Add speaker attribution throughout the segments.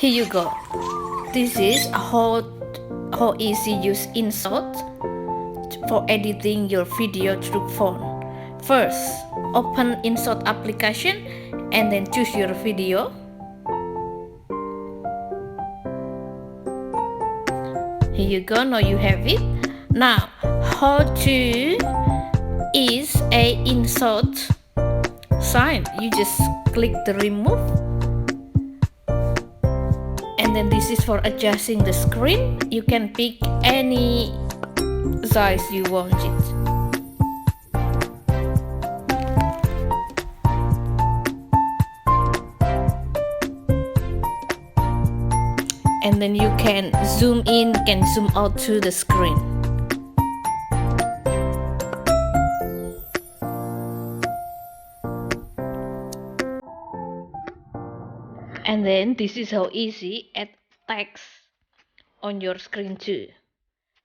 Speaker 1: Here you go. This is how easy use InShot for editing your video through phone. First, open InShot application and then choose your video. Here you go, now you have it. Now, how to is a InShot sign. You just click the remove, and then this is for adjusting the screen. You can pick any size you want it. And then you can zoom in, can zoom out to the screen. And then this is how easy add text on your screen too.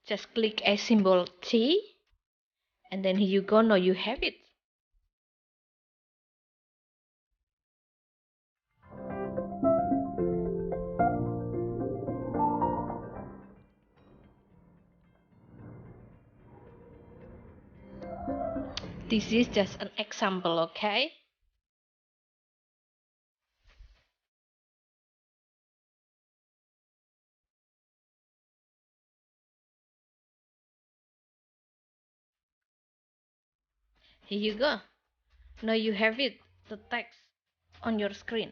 Speaker 1: Just click a symbol T, and then here you go, now you have it. This is just an example, okay? Here you go. Now you have it, the text on your screen.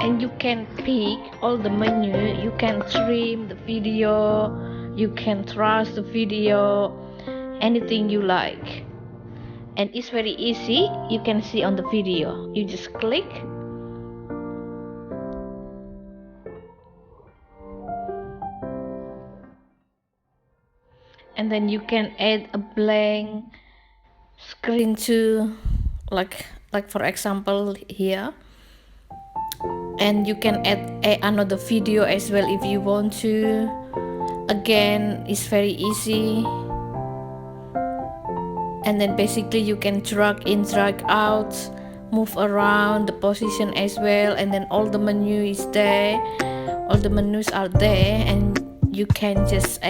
Speaker 1: And you can pick all the menu. You can trim the video, you can trash the video, anything you like. And it's very easy. You can see on the video. You just click, and then you can add a blank screen to, like for example here. And you can add another video as well if you want to. Again, it's very easy. And then basically you can drag in, drag out, move around the position as well. And then all the menu is there, all the menus are there, and you can just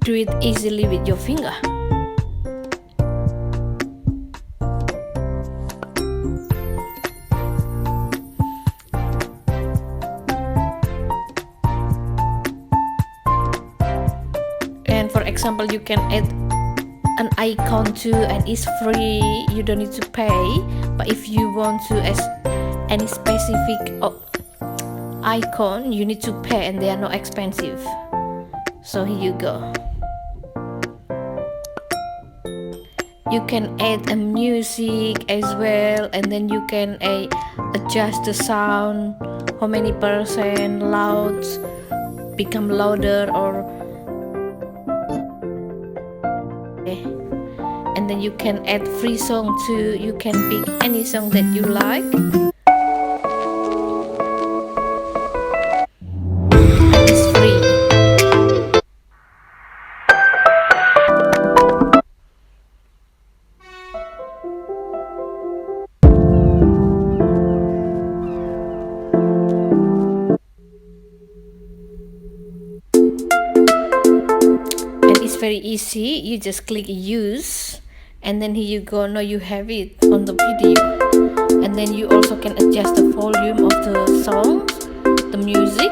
Speaker 1: do it easily with your finger. And for example, you can add an icon too, and it's free, you don't need to pay. But if you want to add any specific icon, you need to pay, and they are not expensive. So here you go. You can add a music as well, and then you can adjust the sound, how many percent loud, become louder, or and then you can add free song too. You can pick any song that you like. It's free. And it's very easy. You just click use, and then here you go, now you have it on the video. And then you also can adjust the volume of the songs, the music,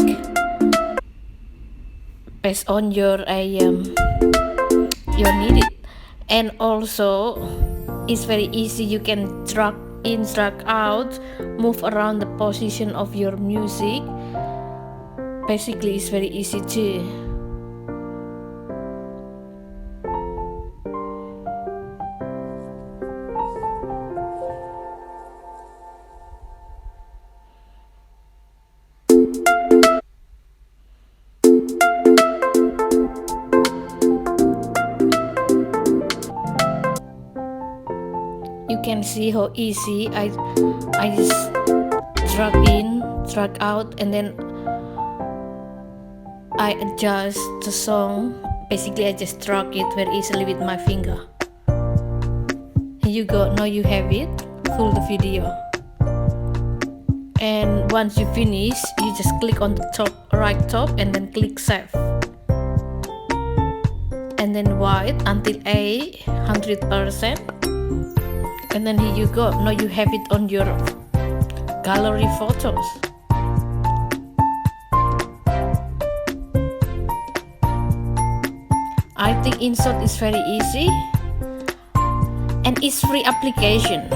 Speaker 1: based on your need it. And also it's very easy. You can drag in, drag out, move around the position of your music. Basically it's very easy too. You can see how easy I just drag in, drag out, and then I adjust the song. Basically I just drag it very easily with my finger. Here you go, now you have it, full the video. And once you finish, you just click on the top, right top, and then click save. And then wait until 100%. And then here you go, now you have it on your gallery photos. I think InShot is very easy and it's free application.